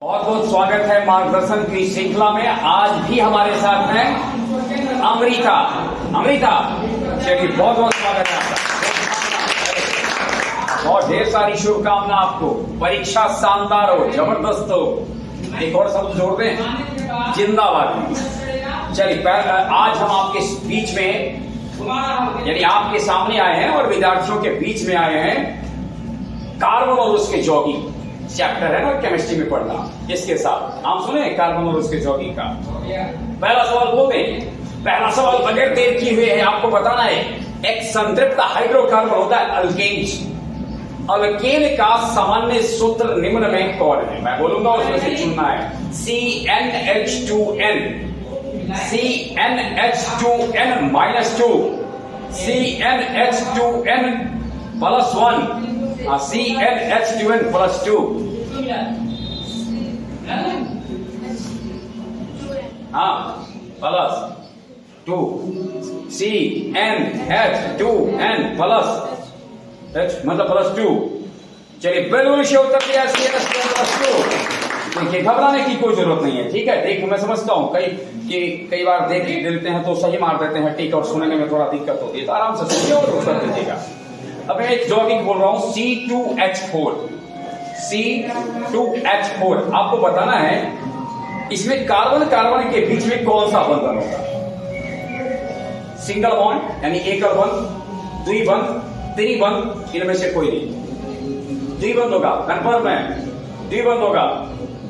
बहुत बहुत स्वागत है मार्गदर्शन की श्रृंखला में। आज भी हमारे साथ हैं अमृता। चलिए बहुत बहुत स्वागत है आपका। और ढेर सारी शुभकामना आपको। परीक्षा शानदार हो, जबरदस्त हो। एक और शब्द जोड़ दें, जिंदाबाद। चलिए आज हम आपके बीच में यानी आपके सामने आए हैं और विद्यार्थियों के बीच में आए हैं कार्बन और उसके यौगिक चैप्टर है ना केमिस्ट्री में पढ़ना। इसके साथ आप सुने कार्बन और उसके यौगिक का पहला सवाल बोलते हैं। पहला सवाल बगैर देर किए हुए है आपको बताना है। एक संतृप्त हाइड्रोकार्बन होता है अल्केन्स। अल्केन का सामान्य सूत्र निम्न में कौन है? मैं बोलूंगा उसमें से चुनना है। CnH2n, CnH2n -2, CnH2n +1, CnH2n +2, हाँ +2, CnH2n H मतलब +2। चलिए बिल्कुल से उत्तर दिया CnH2n +2। देखिए घबराने की कोई जरूरत नहीं है, ठीक है। देख मैं समझता हूँ कई बार देख देते हैं तो सही मार देते हैं, ठीक है, और सुनने में थोड़ा दिक्कत होती है, तो आराम से सुनिए और उत्तर दीजिएगा। अब मैं एक यौगिक बोल रहा हूं C2H4। C2H4 आपको बताना है इसमें कार्बन कार्बन के बीच में कौन सा बंधन होगा। सिंगल बॉन्ड यानी एकल बंध, द्विबंध, त्रिबंध, इनमें से कोई नहीं। द्विबंध होगा, कंफर्म है, द्विबंध होगा।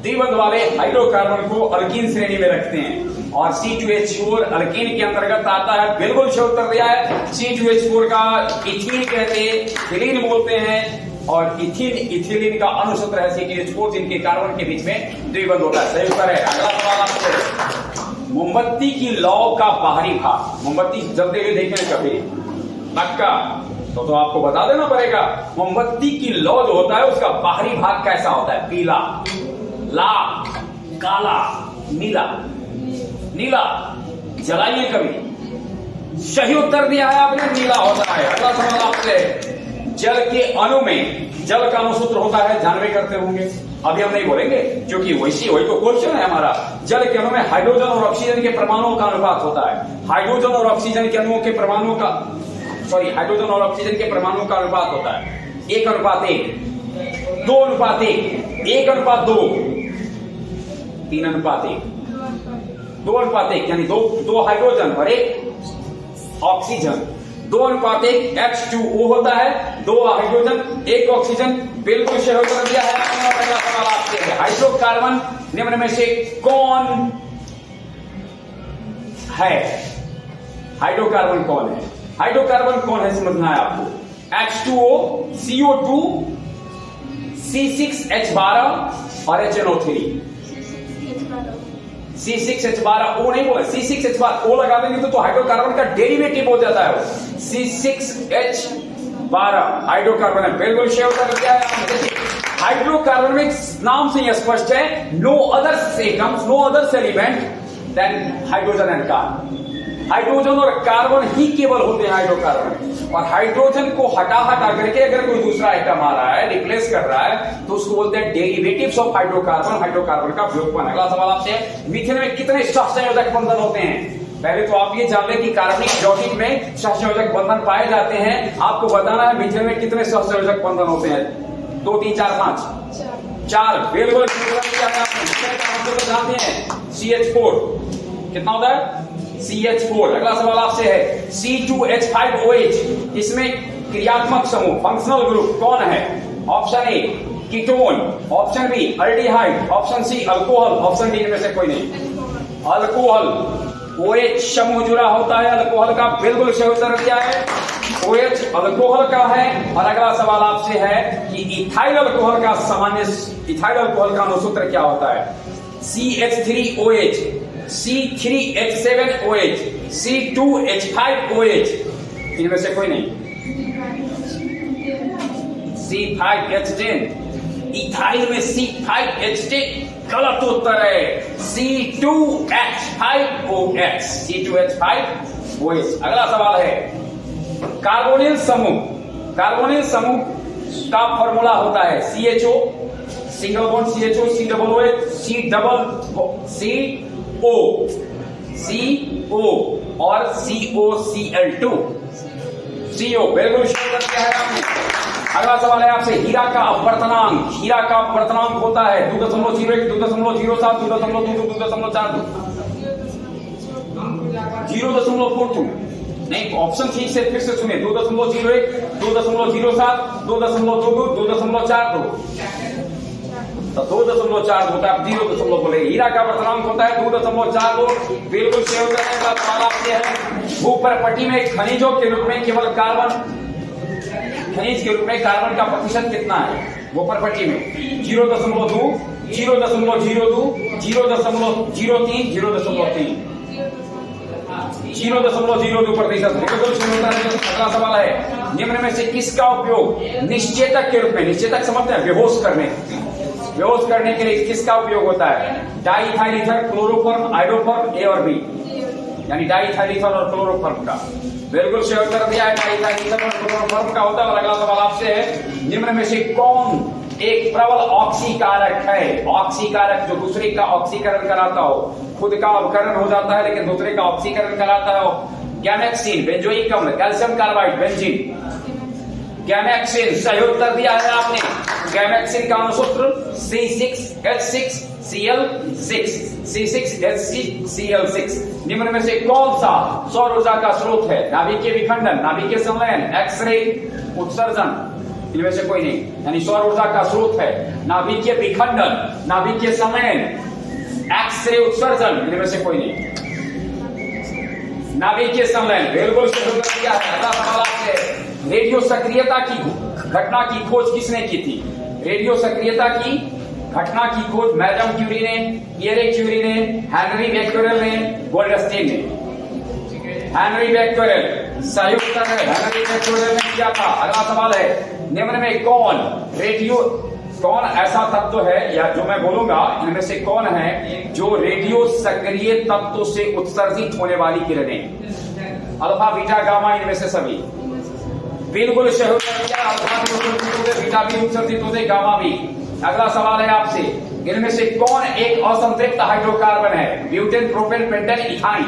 द्विबंध वाले हाइड्रोकार्बन को अल्कीन श्रेणी में रखते हैं और C2H4 अल्कीन के अंतर्गत आता है। बिल्कुल सही उत्तर दिया है। C2H4 का इथीन कहते हैं, इथीन बोलते हैं, और इथिलीन का अनुसूत्र है C2H4, जिनके कार्बन के बीच में द्विबंध होता है। सही उत्तर है। अगला सवाल आपसे, मोमबत्ती की लौ का बाहरी भाग। मोमबत्ती जलते हुए देखें कभी पक्का तो आपको बता देना पड़ेगा। मोमबत्ती की लौ जो होता है उसका बाहरी भाग कैसा होता है? पीला, लाल, काला, नीला। नीला जलाइए कभी। सही उत्तर दिया है आपने, नीला होता है। अगला सवाल आपसे, जल के अणु में जल का अनुसूत्र होता है, जानवे करते होंगे, अभी हम नहीं बोलेंगे क्योंकि वही तो क्वेश्चन है हमारा। जल के अणु में हाइड्रोजन और ऑक्सीजन के परमाणुओं का अनुपात होता है। हाइड्रोजन और ऑक्सीजन के अणुओं के परमाणुओं का हाइड्रोजन और ऑक्सीजन के परमाणुओं का अनुपात होता है 1:1, 2:1, 1:2, 3:1, 2:1, यानी दो हाइड्रोजन और एक ऑक्सीजन। 2:1 H2O होता है, 2 हाइड्रोजन 1 ऑक्सीजन। बिल्कुल सही उत्तर दिया है। अगला सवाल आपसे है, हाइड्रोकार्बन निम्न में से कौन है? हाइड्रोकार्बन कौन है? हाइड्रोकार्बन कौन है समझना है आपको। H2O, CO2, C6H12 और HNO3। C6H12 O नहीं बोला, C6H12 O लगा देंगे तो हाइड्रोकार्बन का डेरिवेटिव हो जाता है वो। C6H12 हाइड्रोकार्बन है। बिल्कुल सही उत्तर दिया है। हाइड्रोकार्बन में नाम से यह स्पष्ट है, no other atoms, no other element than hydrogen and carbon. Hydrogen और कार्बन ही केवल होते हैं हाइड्रोकार्बन। और हाइड्रोजन को हटा करके अगर कोई दूसरा आइटम आ रहा है, रिप्लेस कर रहा है, तो उसको बोलते हैं डेरिवेटिव्स ऑफ हाइड्रोकार्बन, हाइड्रोकार्बन का व्युत्पन्न। अगला सवाल आपसे, मीथेन में कितने सहसंयोजक बंधन होते हैं? पहले तो आप ये जान लें कि कार्बनिक यौगिक में सहसंयोजक बंधन पाए जाते हैं। आपको बताना है मीथेन में कितने सहसंयोजक बंधन होते हैं। 2, 3, 4, 5, 4। बिल्कुल जानते हैं। CH4 कितना होता है? CH4। अगला सवाल आपसे है, C2H5OH इसमें क्रियात्मक समूह, फंक्शनल ग्रुप कौन है? Option A ketone, option B aldehyde, option C alcohol, option D में से कोई नहीं। अल्कोहल, OH समूह जुड़ा होता है अल्कोहल का। बिल्कुल सही उत्तर दिया है। OH अल्कोहल का है। और अगला सवाल आपसे है कि इथाइल अल्कोहल का इथाइल अल्कोहल का अनुसूत्र क्या होता है? CH3OH, C3H7OH, C2H5OH, इनमें से कोई नहीं। C5H10, इथाइल में C5H10 गलत उत्तर है। C2H5OH, C2H5OH। अगला सवाल है, कार्बोनिल समूह का फॉर्मूला होता है CHO single bond CHO, C double OH, CO और COCl2 CO। बिल्कुल शुरू कर दिया है आपने। अगला सवाल है आपसे, हीरा का अपवर्तनांक होता है 2.01, 2.07, 2.22, 2.42, 0.42 नहीं। ऑप्शन ठीक से फिर से सुनिए, 2.01, 2.07, 2.22, 2.42, तो 2.42 होता है, 0 बोले। हीरा का अपवर्तनांक होता है 2.42। बिल्कुल सही उत्तर है। सवाल आपसे है, भूपर्पटी में खनिजों के रूप में केवल खनिज के रूप में कार्बन का प्रतिशत कितना है भूपर्पटी में? 0.2, 0.02, 0.03, 0.02 प्रतिशत। अगला सवाल है, निम्न में से किसका उपयोग निश्चेतक के रूप में, निश्चेतक समझते हैं, बेहोश करने के लिए किसका उपयोग होता है? डाइइथाइल ईथर, क्लोरोफॉर्म, आइडोफॉर्म, ए और बी, यानी डाइइथाइल ईथर और क्लोरोफॉर्म का। बिल्कुल सही उत्तर दिया है, डाइइथाइल ईथर और क्लोरोफॉर्म का होता है। और अगला सवाल आपसे है, निम्न में से कौन एक प्रबल ऑक्सीकारक है? ऑक्सीकारक जो दूसरे का ऑक्सीकरण कराता हो, खुद का अवकरण हो जाता है लेकिन दूसरे का ऑक्सीकरण कराता है। गैमेक्सिन, बेंजोइक अम्ल, कैल्शियम कार्बाइड, बेंजीन। गैमेक्सिन सही उत्तर दिया है आपने। गैमेक्सिन का अणुसूत्र C6H6Cl6, C6H6Cl6। निम्न में से कौन सा सौर ऊर्जा का स्रोत है? नाभिकीय विखंडन, नाभिकीय संलयन, एक्सरे उत्सर्जन, इनमें से कोई नहीं। यानी सौर ऊर्जा का स्रोत है नाभिकीय विखंडन, नाभिकीय संलयन, एक्सरे उत्सर्जन, इनमें से कोई नहीं। नाभिकीय संलयन। बिल्कुल सही उत्तर दिया है। अगला सवाल आपसे, रेडियो सक्रियता की घटना की खोज किसने की थी? रेडियो सक्रियता की घटना की खोज मैडम क्यूरी ने, पियरे क्यूरी ने, हेनरी बैक्यूरेल ने, गोल्डस्टीन ने। हेनरी बैक्यूरेल सही उत्तर है, हेनरी बैक्यूरेल ने किया था। अगला सवाल है, निम्न में कौन ऐसा तत्व है, या जो मैं बोलूंगा इनमें से कौन है जो रेडियो सक्रिय तत्व से उत्सर्जित होने वाली किरणें? अल्फा, बीटा, गामा, इनमें से सभी। बिल्कुल सही उत्तर दिया। अल्फा भी उत्सर्जित होते, बीटा भी उत्सर्जित होते, गामा भी। अगला सवाल है आपसे, इनमें से कौन एक असंतृप्त हाइड्रोकार्बन है? Butane, propane, pentane, ethyne.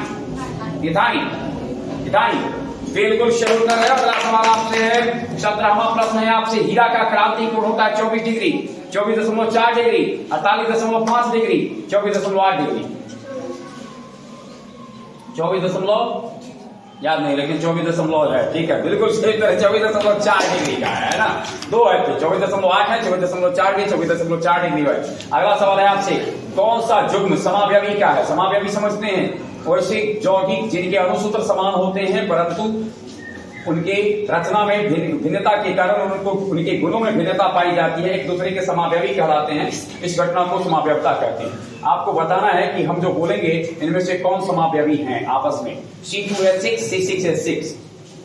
बिल्कुल सही उत्तर है। अगला सवाल आपसे है, 17वां प्रश्न है आपसे, हीरा का क्रांति कोण होता है 24 डिग्री, 24.4 डिग्री, 48.5 डिग्री, 24.8 डिग्री। 24 याद नहीं, लेकिन 24 है, ठीक है। बिल्कुल सही उत्तर है, 24.4 डिग्री का है ना। दो है, 24.8 है, 24.4 भी, 24.4 डिग्री है। अगला सवाल है आपसे, कौन सा जुग्म समावयवी का है? समावयवी समझते हैं, वैसे यौगिक जिनके अणुसूत्र समान होते हैं परंतु उनके रचना में भिन्नता के कारण उनको उनके गुणों में भिन्नता पाई जाती है, एक दूसरे के समावयवी कहलाते हैं। इस घटना को समावयवता कहते हैं। आपको बताना है कि हम जो बोलेंगे इनमें से कौन समावयवी हैं आपस में। C2H6, C6H6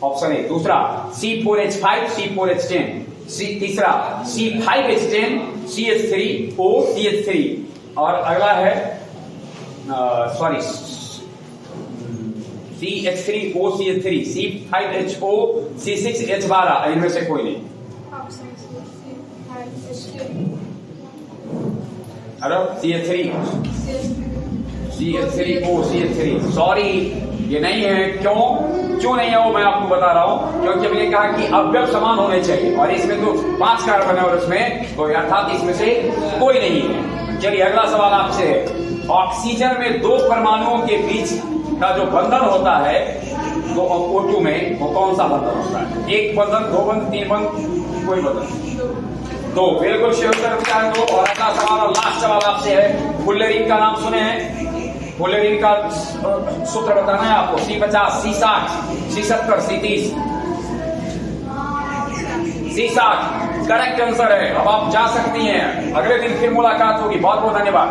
ऑप्शन है। दूसरा C4H5, C4H10। तीसरा C5H10, CH3O, CH3। और अगला है CH3O, CH3, C5HO, C6H12, इनमें से कोई नहीं। अरे CH3O, CH3, सॉरी ये नहीं है। क्यों नहीं है वो मैं आपको बता रहा हूं, क्योंकि हमने कहा कि अवयव समान होने चाहिए और इसमें तो 5 कार्बन है और उसमें कोई, अर्थात इसमें से कोई नहीं है। चलिए अगला सवाल आपसे है, ऑक्सीजन में 2 परमाणुओं के बीच का जो बंधन होता है तो O2 में वो कौन सा बंधन होता है? 1 बंधन, 2 बंधन, 3 बंधन, कोई बंधन? 2। बिल्कुल सही उत्तर दिया है 2। और अगला सवाल और लास्ट सवाल आपसे है, फुल्लेरीन का नाम सुने हैं? फुल्लेरीन का सूत्र बताना है आपको। C50, C60, C70, C30, C60 correct answer है। अब आप जा सकती हैं, अगले दिन फिर मुलाकात होगी। बहुत बहुत धन्यवाद।